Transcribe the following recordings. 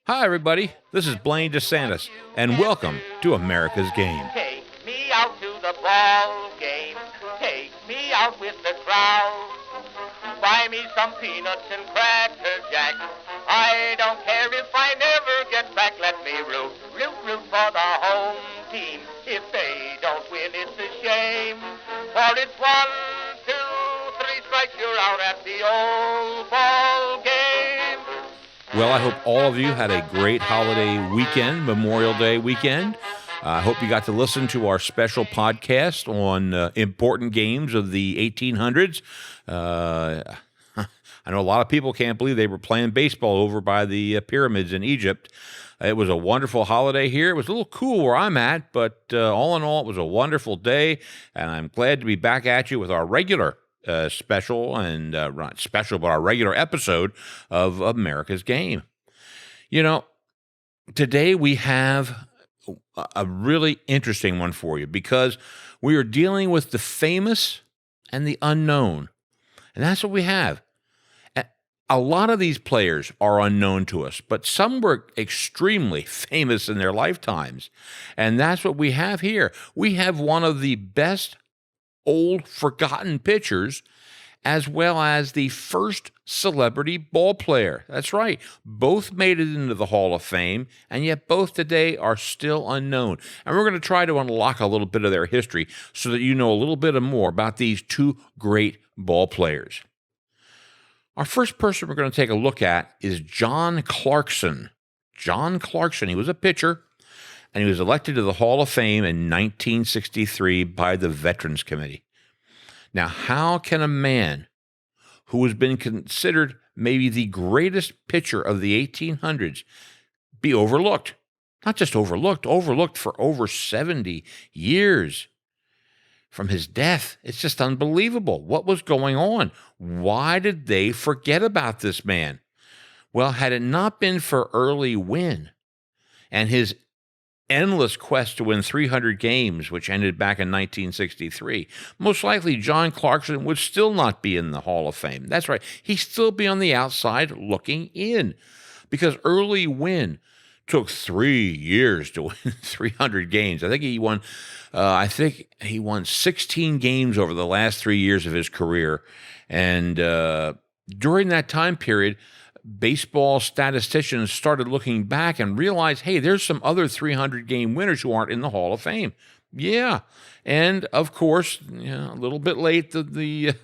Hi, everybody. This is Blaine DeSantis, and welcome to America's Game. Take me out to the ball game. Take me out with the crowd. Buy me some peanuts and cracker jack. I don't care if I never get back. Let me root for the home team. If they don't win, it's a shame. For it's 1, 2, 3 strikes, you're out at the old ball game. Well, I hope all of you had a great holiday weekend, Memorial Day weekend. I hope you got to listen to our special podcast on important games of the 1800s. I know a lot of people can't believe they were playing baseball over by the pyramids in Egypt. It was a wonderful holiday here. It was a little cool where I'm at, but all in all, it was a wonderful day, and I'm glad to be back at you with our regular special, and not special, but our regular episode of America's Game. You know, today we have a really interesting one for you because we are dealing with the famous and the unknown, and that's what we have. A lot of these players are unknown to us, but some were extremely famous in their lifetimes, and that's what we have here. We have one of the best old forgotten pitchers, as well as the first celebrity ball player. That's right. Both made it into the Hall of Fame, and yet both today are still unknown. And we're going to try to unlock a little bit of their history so that you know a little bit more about these two great ball players. Our first person we're going to take a look at is John Clarkson. John Clarkson, he was a pitcher, and he was elected to the Hall of Fame in 1963 by the Veterans Committee. Now, how can a man who has been considered maybe the greatest pitcher of the 1800s be overlooked? Not just overlooked for over 70 years from his death. It's just unbelievable. What was going on? Why did they forget about this man? Well, had it not been for Early Wynn and his endless quest to win 300 games, which ended back in 1963, most likely John Clarkson would still not be in the Hall of Fame. That's right. He'd still be on the outside looking in, because Early Wynn took 3 years to win 300 games. I think he won 16 games over the last 3 years of his career. And during that time period, baseball statisticians started looking back and realized, hey, there's some other 300-game winners who aren't in the Hall of Fame. Yeah. And, of course, a little bit late, the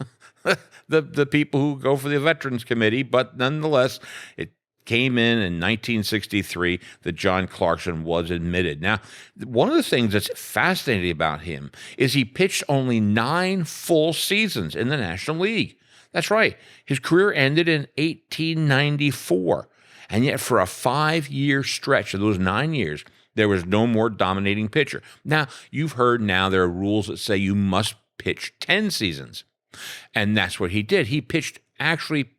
people who go for the Veterans Committee, but nonetheless, it came in 1963 that John Clarkson was admitted. Now, one of the things that's fascinating about him is he pitched only 9 full seasons in the National League. That's right. His career ended in 1894. And yet for a 5-year stretch of those 9 years, there was no more dominating pitcher. Now, you've heard now there are rules that say you must pitch 10 seasons. And that's what he did. He pitched actually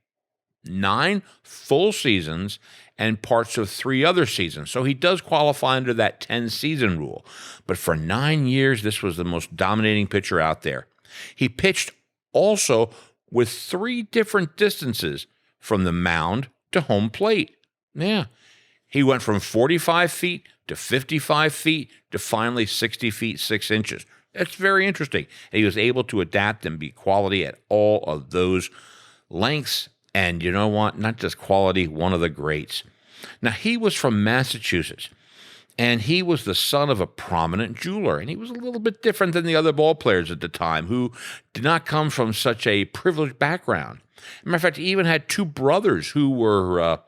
9 full seasons and parts of 3 other seasons. So he does qualify under that 10-season rule. But for 9 years, this was the most dominating pitcher out there. He pitched also with 3 different distances from the mound to home plate. Yeah. He went from 45 feet to 55 feet to finally 60 feet 6 inches. That's very interesting. And he was able to adapt and be quality at all of those lengths. And you know what? Not just quality, one of the greats. Now, he was from Massachusetts, and he was the son of a prominent jeweler, and he was a little bit different than the other ball players at the time who did not come from such a privileged background. As a matter of fact, he even had 2 brothers who were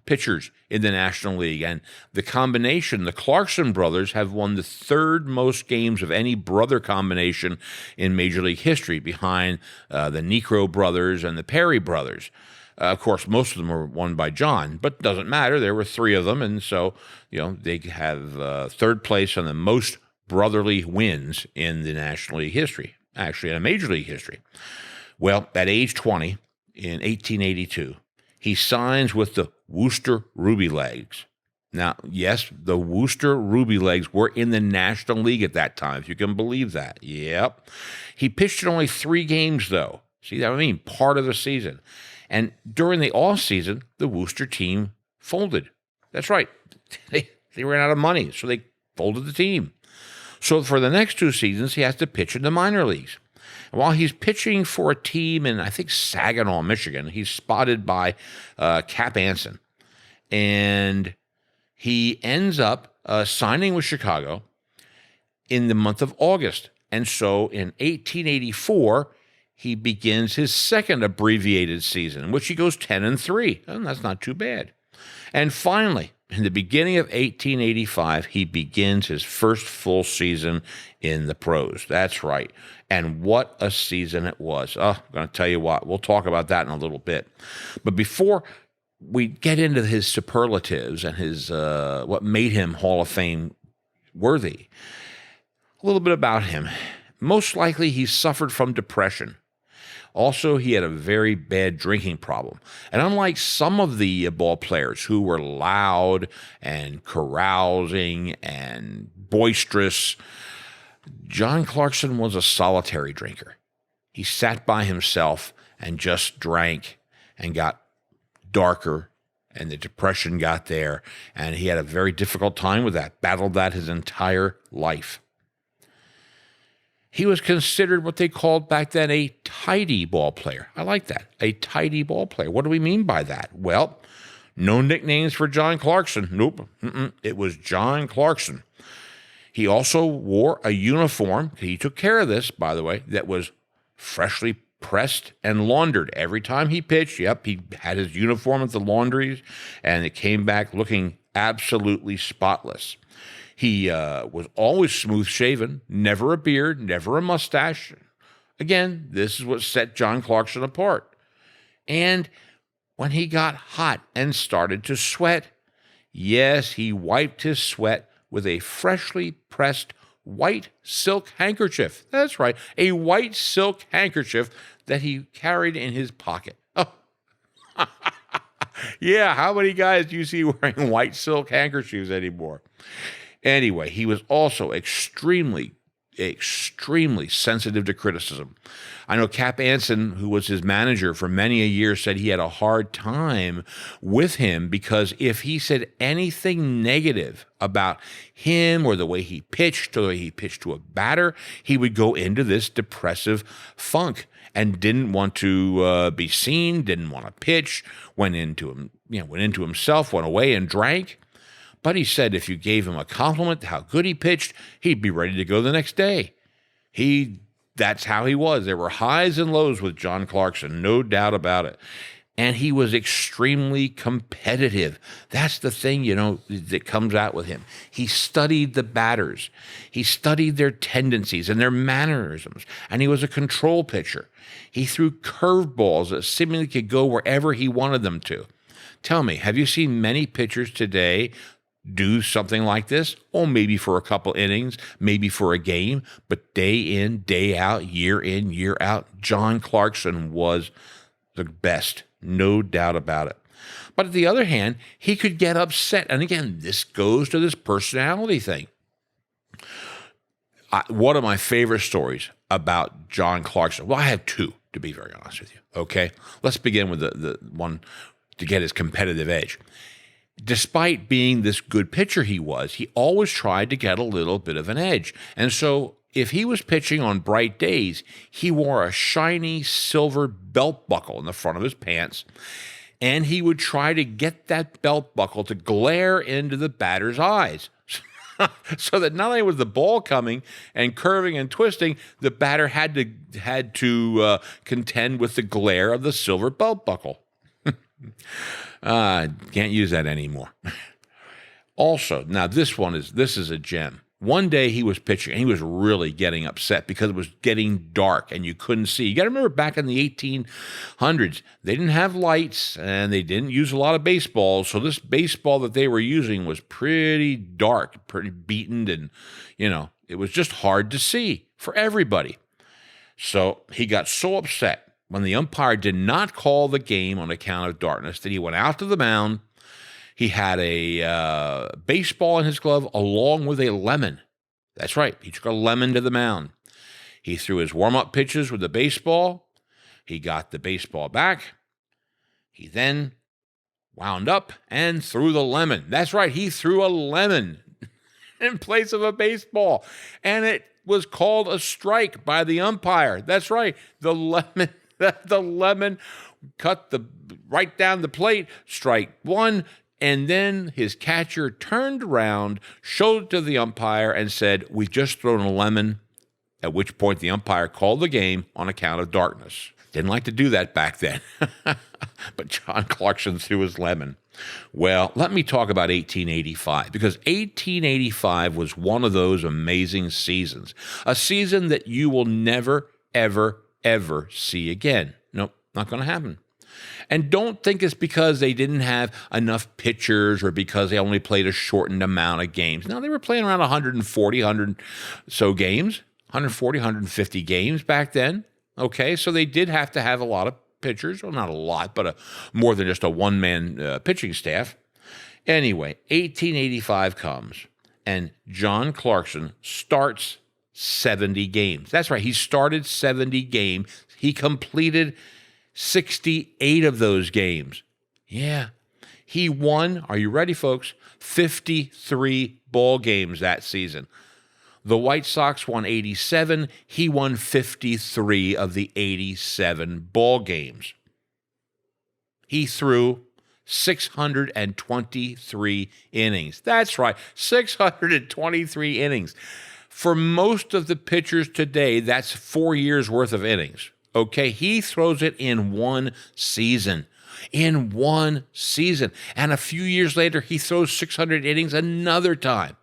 pitchers in the National League, and the combination, the Clarkson brothers, have won the 3rd most games of any brother combination in Major League history, behind the Necro brothers and the Perry brothers. Of course, most of them were won by John, but it doesn't matter. There were 3 of them, and so they have 3rd place on the most brotherly wins in the National League history, actually in Major League history. Well, at age 20, in 1882, he signs with the Worcester Ruby Legs. Now, yes, the Worcester Ruby Legs were in the National League at that time, if you can believe that. Yep. He pitched in only 3 games, though. See what I mean? Part of the season. And during the off season, the Worcester team folded. That's right. They ran out of money, so they folded the team. So for the next 2 seasons, he has to pitch in the minor leagues. And while he's pitching for a team in, I think, Saginaw, Michigan, he's spotted by Cap Anson. And he ends up signing with Chicago in the month of August. And so in 1884, he begins his second abbreviated season, in which he goes 10-3. And that's not too bad. And finally, in the beginning of 1885, he begins his first full season in the pros. That's right. And what a season it was. Oh, I'm going to tell you what. We'll talk about that in a little bit. But before we get into his superlatives and his what made him Hall of Fame worthy, a little bit about him. Most likely he suffered from depression. Also, he had a very bad drinking problem. And unlike some of the ball players who were loud and carousing and boisterous, John Clarkson was a solitary drinker. He sat by himself and just drank and got darker, and the depression got there, and he had a very difficult time with that, battled that his entire life. He was considered what they called back then a tidy ball player. I like that, a tidy ball player. What do we mean by that? Well, no nicknames for John Clarkson. Nope, it was John Clarkson. He also wore a uniform, he took care of this, by the way, that was freshly pressed and laundered. Every time he pitched, he had his uniform at the laundries, and it came back looking absolutely spotless. He was always smooth-shaven, never a beard, never a mustache. Again, this is what set John Clarkson apart. And when he got hot and started to sweat, yes, he wiped his sweat with a freshly pressed white silk handkerchief. That's right, a white silk handkerchief that he carried in his pocket. Oh. Yeah, how many guys do you see wearing white silk handkerchiefs anymore? Anyway, he was also extremely sensitive to criticism. I know Cap Anson, who was his manager for many a year, said he had a hard time with him because if he said anything negative about him or the way he pitched or the way he pitched to a batter, he would go into this depressive funk and didn't want to be seen, didn't want to pitch, went into himself, went away and drank. But he said if you gave him a compliment to how good he pitched, he'd be ready to go the next day. That's how he was. There were highs and lows with John Clarkson, no doubt about it. And he was extremely competitive. That's the thing, that comes out with him. He studied the batters. He studied their tendencies and their mannerisms. And he was a control pitcher. He threw curveballs that seemingly could go wherever he wanted them to. Tell me, have you seen many pitchers today do something like this? Oh, maybe for a couple innings, maybe for a game, but day in, day out, year in, year out, John Clarkson was the best, no doubt about it. But on the other hand, he could get upset. And again, this goes to this personality thing. One of my favorite stories about John Clarkson, well, I have two, to be very honest with you, okay? Let's begin with the one to get his competitive edge. Despite being this good pitcher he always tried to get a little bit of an edge. And so if he was pitching on bright days, he wore a shiny silver belt buckle in the front of his pants, and he would try to get that belt buckle to glare into the batter's eyes. So that not only was the ball coming and curving and twisting, the batter had to contend with the glare of the silver belt buckle. Can't use that anymore. Also, now this is a gem. One day he was pitching and he was really getting upset because it was getting dark and you couldn't see. You got to remember back in the 1800s, they didn't have lights and they didn't use a lot of baseballs. So this baseball that they were using was pretty dark, pretty beaten, and it was just hard to see for everybody. So he got so upset when the umpire did not call the game on account of darkness that he went out to the mound. He had a baseball in his glove along with a lemon. That's right. He took a lemon to the mound. He threw his warm-up pitches with the baseball. He got the baseball back. He then wound up and threw the lemon. That's right, he threw a lemon in place of a baseball, and it was called a strike by the umpire. That's right, the lemon cut right down the plate, strike one, and then his catcher turned around, showed it to the umpire, and said, "We've just thrown a lemon," at which point the umpire called the game on account of darkness. Didn't like to do that back then. But John Clarkson threw his lemon. Well, let me talk about 1885, because 1885 was one of those amazing seasons, a season that you will never, ever, ever see again. Nope, not going to happen. And don't think it's because they didn't have enough pitchers or because they only played a shortened amount of games. No, they were playing around 140 so games, 140, 150 games back then. Okay, so they did have to have a lot of pitchers. Well, not a lot, but more than just a one-man pitching staff. Anyway, 1885 comes, and John Clarkson starts 70 games. That's right, he started 70 games. He completed 68 of those games. Yeah, he won, are you ready, folks? 53 ball games that season. The White Sox won 87. He won 53 of the 87 ball games. He threw 623 innings. That's right, 623 innings. For most of the pitchers today, that's 4 years worth of innings. Okay, he throws it in one season. In one season. And a few years later, he throws 600 innings another time.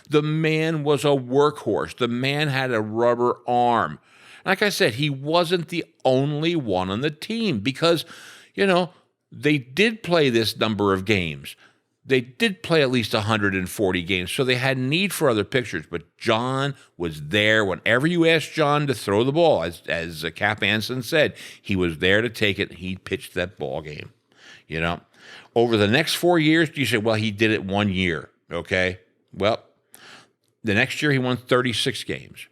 The man was a workhorse. The man had a rubber arm. Like I said, he wasn't the only one on the team because, they did play this number of games. They did play at least 140 games, so they had need for other pitchers. But John was there whenever you asked John to throw the ball. As Cap Anson said, he was there to take it. He pitched that ball game. Over the next 4 years, you say, well, he did it 1 year. Okay, well, the next year he won 36 games.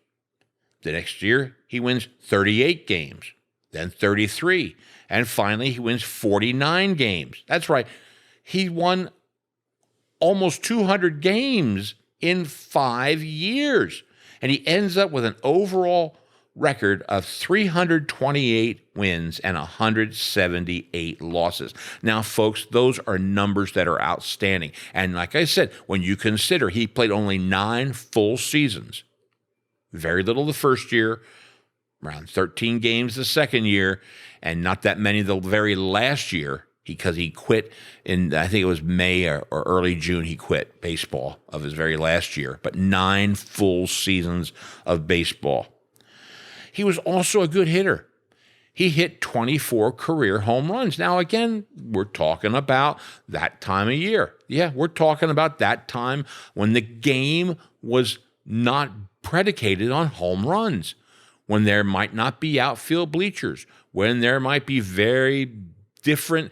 The next year he wins 38 games, then 33, and finally he wins 49 games. That's right. He won almost 200 games in 5 years, and he ends up with an overall record of 328 wins and 178 losses. Now, folks, those are numbers that are outstanding. And like I said, when you consider he played only 9 full seasons, very little the first year, around 13 games the second year, and not that many the very last year, because he quit in, I think it was May or early June, he quit baseball of his very last year, but 9 full seasons of baseball. He was also a good hitter. He hit 24 career home runs. Now, again, we're talking about that time of year. Yeah, we're talking about that time when the game was not predicated on home runs, when there might not be outfield bleachers, when there might be very different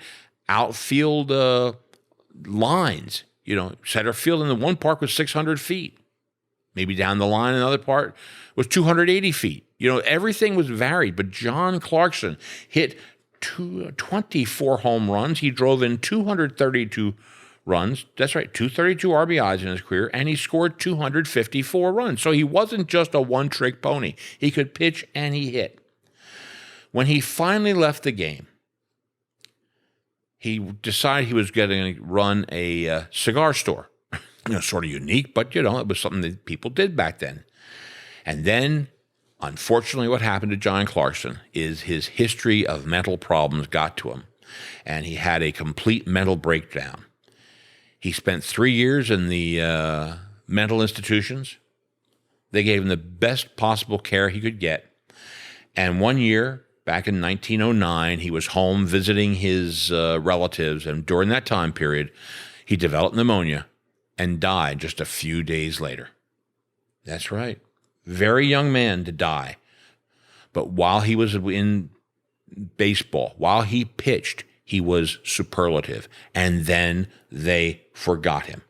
outfield lines. Center field in the one park was 600 feet. Maybe down the line, another part was 280 feet. Everything was varied, but John Clarkson hit 24 home runs. He drove in 232 runs. That's right, 232 RBIs in his career, and he scored 254 runs. So he wasn't just a one-trick pony. He could pitch and he hit. When he finally left the game, he decided he was going to run a cigar store. Sort of unique, but, it was something that people did back then. And then, unfortunately, what happened to John Clarkson is his history of mental problems got to him, and he had a complete mental breakdown. He spent 3 years in the mental institutions. They gave him the best possible care he could get. And 1 year, back in 1909, he was home visiting his relatives, and during that time period, he developed pneumonia and died just a few days later. That's right. Very young man to die. But while he was in baseball, while he pitched, he was superlative. And then they forgot him.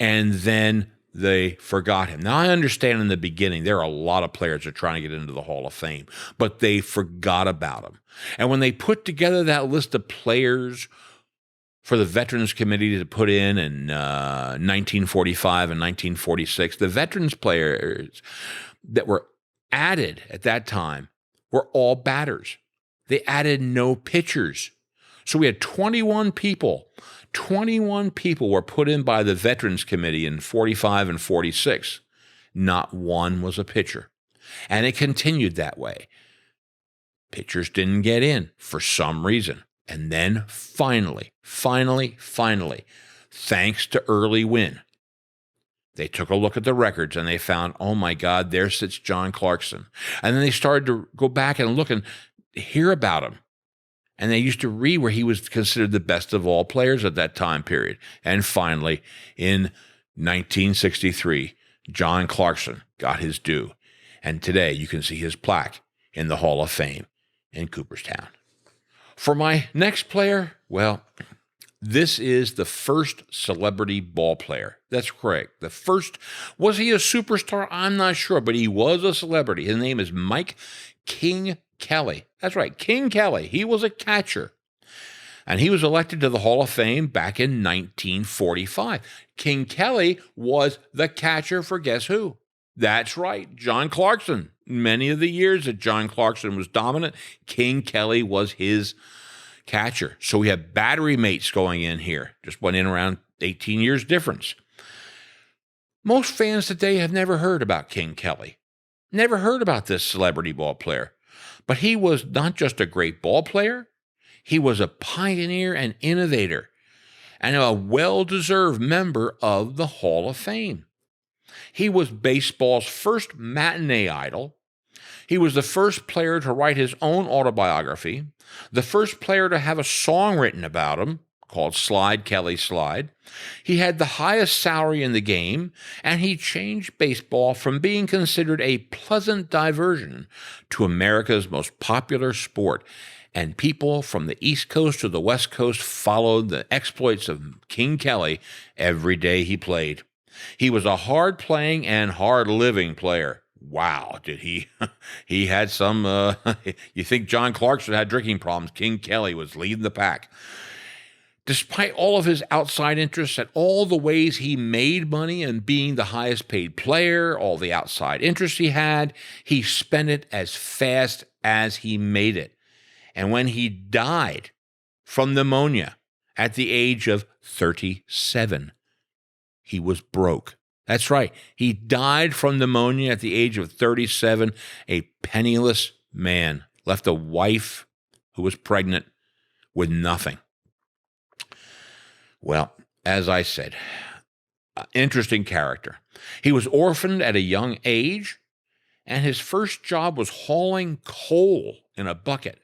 And then they forgot him. Now, I understand in the beginning, there are a lot of players that are trying to get into the Hall of Fame, but they forgot about him. And when they put together that list of players for the Veterans Committee to put in 1945 and 1946. The veterans players that were added at that time were all batters. They added no pitchers. So we had 21 people. 21 people were put in by the Veterans Committee in 45 and 46. Not one was a pitcher. And it continued that way. Pitchers didn't get in for some reason. And then finally, thanks to Early Win, they took a look at the records and they found, oh my God, there sits John Clarkson. And then they started to go back and look and hear about him. And they used to read where he was considered the best of all players at that time period. And finally, in 1963, John Clarkson got his due. And today you can see his plaque in the Hall of Fame in Cooperstown. For my next player, well, this is the first celebrity ball player. That's correct. The first. Was he a superstar? I'm not sure, but he was a celebrity. His name is Mike King Kelly. That's right, King Kelly. He was a catcher. And he was elected to the Hall of Fame back in 1945. King Kelly was the catcher for guess who? That's right, John Clarkson. Many of the years that John Clarkson was dominant, King Kelly was his catcher. So we have battery mates going in here. Just went in around 18 years difference. Most fans today have never heard about King Kelly. Never heard about this celebrity ball player. But he was not just a great ball player, he was a pioneer and innovator, and a well-deserved member of the Hall of Fame. He was baseball's first matinee idol. He was the first player to write his own autobiography, the first player to have a song written about him called Slide, Kelly, Slide. He had the highest salary in the game, and he changed baseball from being considered a pleasant diversion to America's most popular sport. And people from the East Coast to the West Coast followed the exploits of King Kelly every day he played. He was a hard-playing and hard-living player. Wow, did he? He had some, you think John Clarkson had drinking problems. King Kelly was leading the pack. Despite all of his outside interests and all the ways he made money and being the highest paid player, all the outside interests he had, he spent it as fast as he made it. And when he died from pneumonia at the age of 37, he was broke. That's right. He died from pneumonia at the age of 37, a penniless man, left a wife who was pregnant with nothing. Well, as I said, interesting character. He was orphaned at a young age, and his first job was hauling coal in a bucket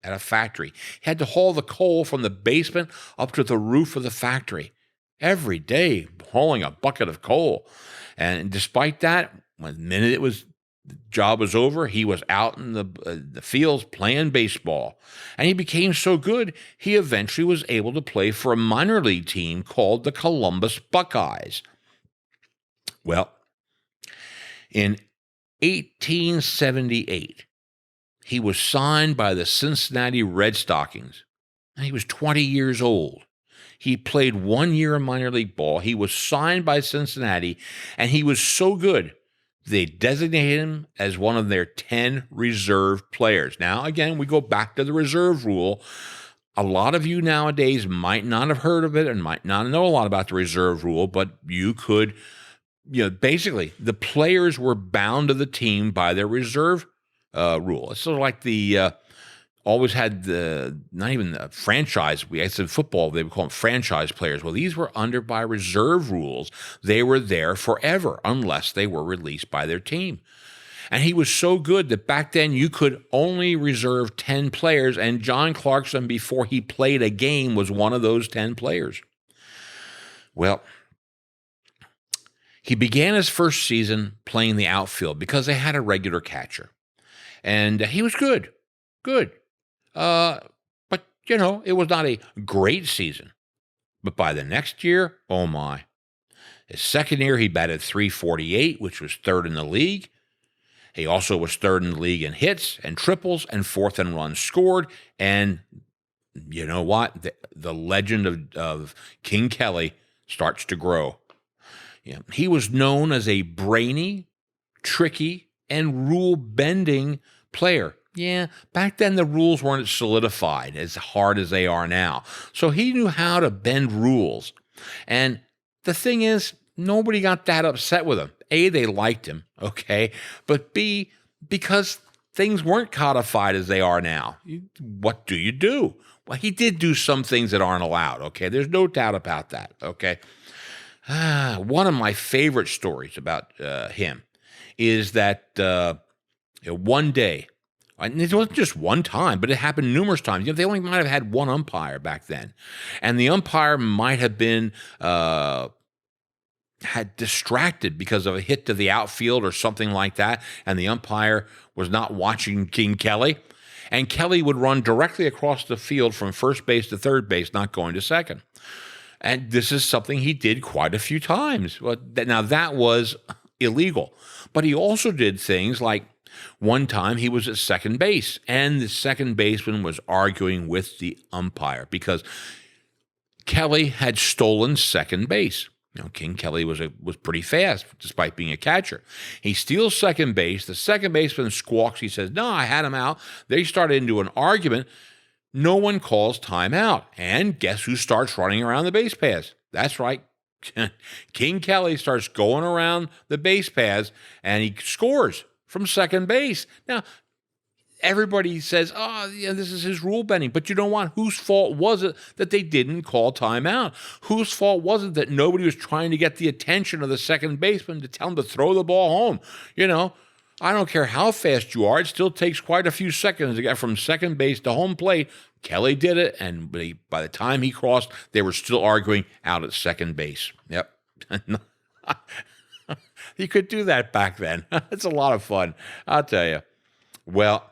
at a factory. He had to haul the coal from the basement up to the roof of the factory every day, hauling a bucket of coal. And despite that, when the minute the job was over, he was out in the fields playing baseball. And he became so good, he eventually was able to play for a minor league team called the Columbus Buckeyes. Well, in 1878, he was signed by the Cincinnati Red Stockings, and he was 20 years old. He played 1 year in minor league ball. He was signed by Cincinnati, and he was so good, they designated him as one of their 10 reserve players. Now, again, we go back to the reserve rule. A lot of you nowadays might not have heard of it and might not know a lot about the reserve rule, but you could, basically, the players were bound to the team by their reserve rule. It's sort of like the always had not even the franchise. I said football, they would call them franchise players. Well, these were under by reserve rules. They were there forever unless they were released by their team. And he was so good that back then you could only reserve 10 players, and John Clarkson, before he played a game, was one of those 10 players. Well, he began his first season playing the outfield because they had a regular catcher. And he was good. But, it was not a great season. But by the next year, oh my. His second year, he batted .348, which was third in the league. He also was third in the league in hits and triples and fourth in runs scored. And you know what? The legend of King Kelly starts to grow. Yeah. He was known as a brainy, tricky, and rule-bending player. Yeah, back then the rules weren't solidified as hard as they are now. So he knew how to bend rules. And the thing is, nobody got that upset with him. A, they liked him, okay? But B, because things weren't codified as they are now. What do you do? Well, he did do some things that aren't allowed, okay? There's no doubt about that, okay? One of my favorite stories about him is that one day, and it wasn't just one time, but it happened numerous times. They only might have had one umpire back then. And the umpire might have been had distracted because of a hit to the outfield or something like that, and the umpire was not watching King Kelly. And Kelly would run directly across the field from first base to third base, not going to second. And this is something he did quite a few times. Now, that was illegal. But he also did things like one time he was at second base, and the second baseman was arguing with the umpire because Kelly had stolen second base. King Kelly was pretty fast, despite being a catcher. He steals second base. The second baseman squawks. He says, "No, I had him out." They started into an argument. No one calls timeout. And guess who starts running around the base paths? That's right. King Kelly starts going around the base paths, and he scores from second base. Now, everybody says, "Oh, yeah, this is his rule bending." But you know what? Whose fault was it that they didn't call timeout? Whose fault was it that nobody was trying to get the attention of the second baseman to tell him to throw the ball home? I don't care how fast you are. It still takes quite a few seconds to get from second base to home plate. Kelly did it, and by the time he crossed, they were still arguing out at second base. Yep. You could do that back then. It's a lot of fun, I'll tell you. Well,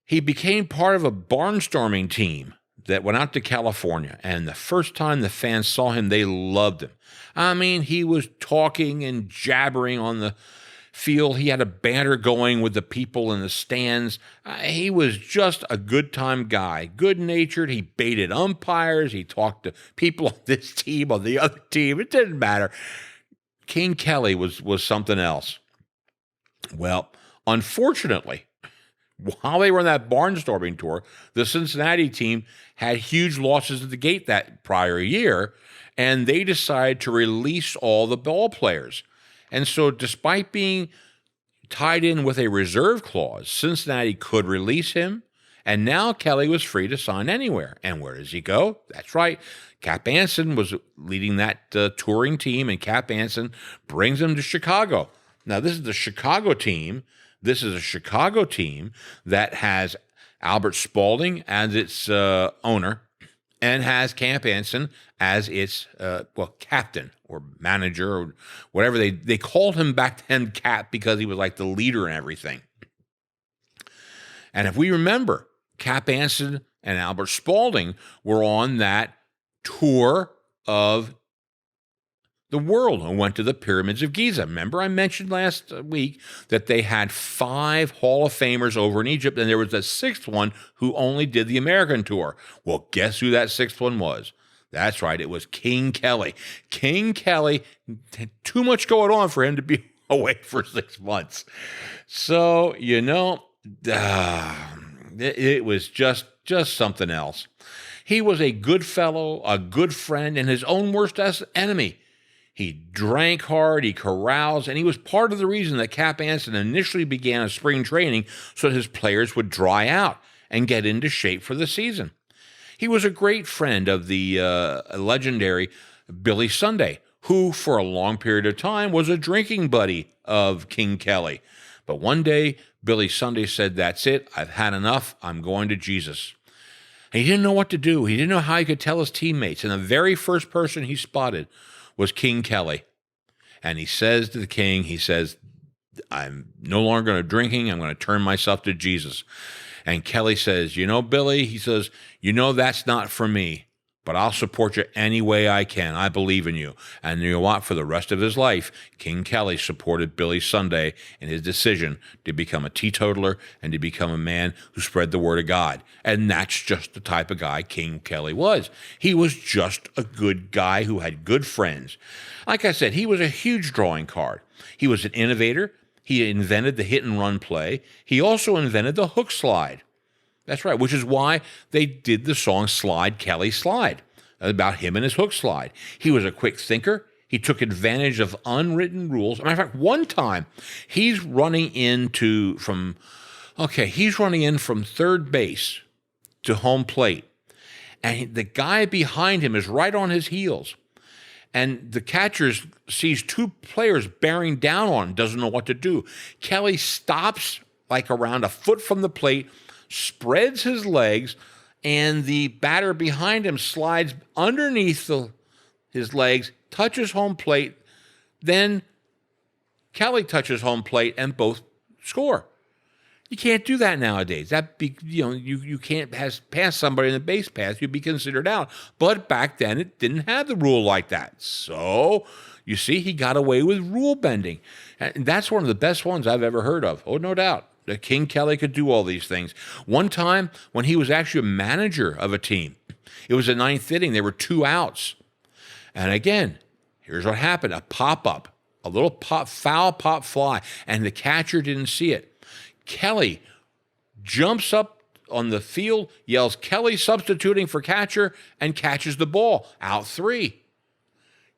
he became part of a barnstorming team that went out to California, and the first time the fans saw him, they loved him. I mean, he was talking and jabbering on the field. He had a banter going with the people in the stands. He was just a good-time guy, good-natured. He baited umpires. He talked to people on this team, on the other team. It didn't matter. King Kelly was something else. Well, unfortunately, while they were on that barnstorming tour, the Cincinnati team had huge losses at the gate that prior year, and they decided to release all the ball players. And so despite being tied in with a reserve clause, Cincinnati could release him, and now Kelly was free to sign anywhere. And where does he go? That's right. Cap Anson was leading that touring team, and Cap Anson brings him to Chicago. Now, this is the Chicago team. This is a Chicago team that has Albert Spalding as its owner and has Cap Anson as its, captain or manager or whatever. They called him back then Cap because he was like the leader and everything. And if we remember, Cap Anson and Albert Spalding were on that tour of the world and went to the pyramids of Giza. Remember, I mentioned last week that they had 5 Hall of Famers over in Egypt, and there was a 6th one who only did the American tour. Well, guess who that 6th one was? That's right, it was King Kelly. King Kelly had too much going on for him to be away for 6 months. So, it was just something else. He was a good fellow, a good friend, and his own worst enemy. He drank hard, he caroused, and he was part of the reason that Cap Anson initially began a spring training so that his players would dry out and get into shape for the season. He was a great friend of the legendary Billy Sunday, who for a long period of time was a drinking buddy of King Kelly. But one day, Billy Sunday said, "That's it, I've had enough, I'm going to Jesus." And he didn't know what to do. He didn't know how he could tell his teammates. And the very first person he spotted was King Kelly. And he says to the king, "I'm no longer going to drinking. I'm going to turn myself to Jesus." And Kelly says, "Billy," he says, "that's not for me, but I'll support you any way I can. I believe in you. And you know what? For the rest of his life, King Kelly supported Billy Sunday in his decision to become a teetotaler and to become a man who spread the word of God. And that's just the type of guy King Kelly was. He was just a good guy who had good friends. Like I said, he was a huge drawing card. He was an innovator. He invented the hit and run play. He also invented the hook slide. That's right, which is why they did the song Slide, Kelly, Slide, about him and his hook slide. He was a quick thinker. He took advantage of unwritten rules. As a matter of fact, one time, he's running in from third base to home plate, and the guy behind him is right on his heels. And the catcher sees two players bearing down on him, doesn't know what to do. Kelly stops like around a foot from the plate, spreads his legs, and the batter behind him slides underneath his legs, touches home plate. Then Kelly touches home plate, and both score. You can't do that nowadays. You can't pass somebody in the base pass. You'd be considered out. But back then, it didn't have the rule like that. So, you see, he got away with rule bending. And that's one of the best ones I've ever heard of. Oh, no doubt. King Kelly could do all these things. One time, when he was actually a manager of a team, it was the ninth inning. There were 2 outs. And again, here's what happened. A pop-up, a little foul pop fly, and the catcher didn't see it. Kelly jumps up on the field, yells, "Kelly substituting for catcher," and catches the ball. Out 3.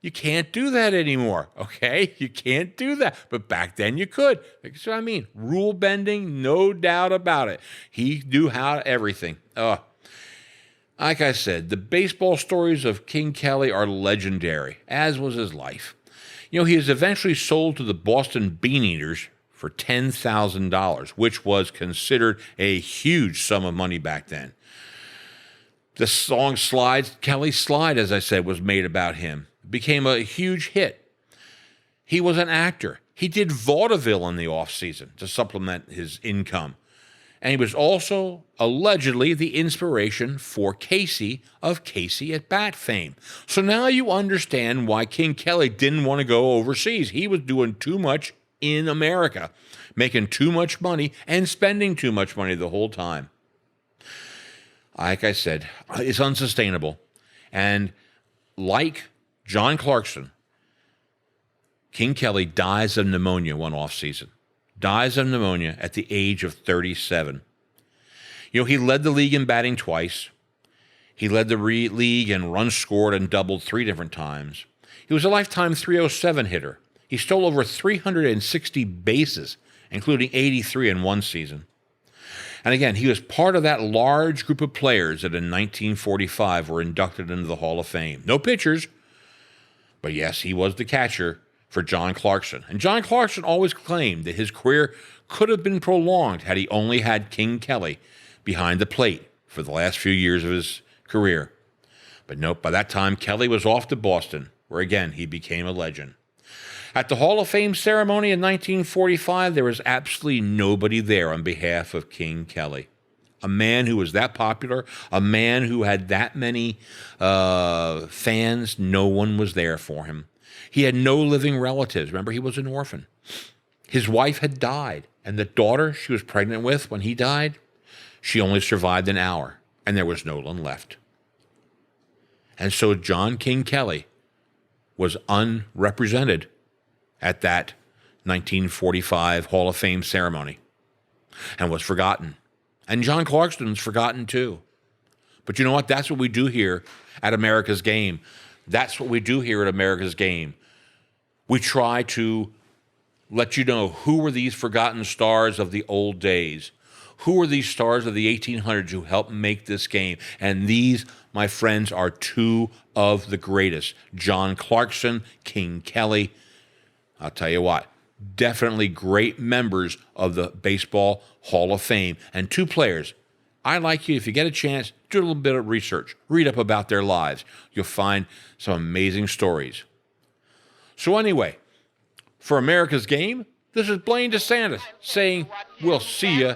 You can't do that anymore, okay? You can't do that. But back then you could. That's what I mean. Rule bending, no doubt about it. He knew how everything. Like I said, the baseball stories of King Kelly are legendary, as was his life. He is eventually sold to the Boston Beaneaters for $10,000, which was considered a huge sum of money back then. The song Slide, Kelly Slide, as I said, was made about him. Became a huge hit. He was an actor. He did vaudeville in the off-season to supplement his income. And he was also allegedly the inspiration for Casey of Casey at Bat fame. So now you understand why King Kelly didn't want to go overseas. He was doing too much in America, making too much money and spending too much money the whole time. Like I said, it's unsustainable. And like John Clarkson, King Kelly dies of pneumonia one offseason. Dies of pneumonia at the age of 37. He led the league in batting twice. He led the league in runs scored and doubled 3 different times. He was a lifetime .307 hitter. He stole over 360 bases, including 83 in one season. And again, he was part of that large group of players that in 1945 were inducted into the Hall of Fame. No pitchers, but yes, he was the catcher for John Clarkson. And John Clarkson always claimed that his career could have been prolonged had he only had King Kelly behind the plate for the last few years of his career. But nope, by that time, Kelly was off to Boston, where again, he became a legend. At the Hall of Fame ceremony in 1945, there was absolutely nobody there on behalf of King Kelly. A man who was that popular, a man who had that many fans, no one was there for him. He had no living relatives. Remember, he was an orphan. His wife had died, and the daughter she was pregnant with when he died, she only survived an hour, and there was no one left. And so John King Kelly was unrepresented at that 1945 Hall of Fame ceremony and was forgotten. And John Clarkson's forgotten too. But you know what? That's what we do here at America's Game. That's what we do here at America's Game. We try to let you know who were these forgotten stars of the old days. Who were these stars of the 1800s who helped make this game? And these, my friends, are 2 of the greatest. John Clarkson, King Kelly. I'll tell you what, definitely great members of the Baseball Hall of Fame. And 2 players, I'd like you, if you get a chance, do a little bit of research. Read up about their lives. You'll find some amazing stories. So anyway, for America's Game, this is Blaine DeSantis saying, we'll see you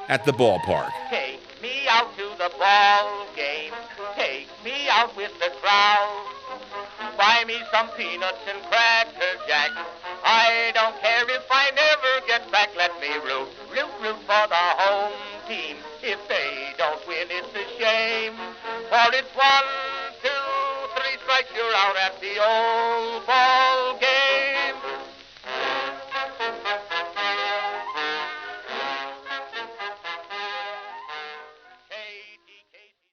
at the ballpark. Take me out to the ball game. Take me out. out with the crowd. Buy me some peanuts and cracker jack. I don't care if I never get back. Let me root, root, root for the home team. If they don't win, it's a shame. For it's 1, 2, 3 strikes, you're out at the old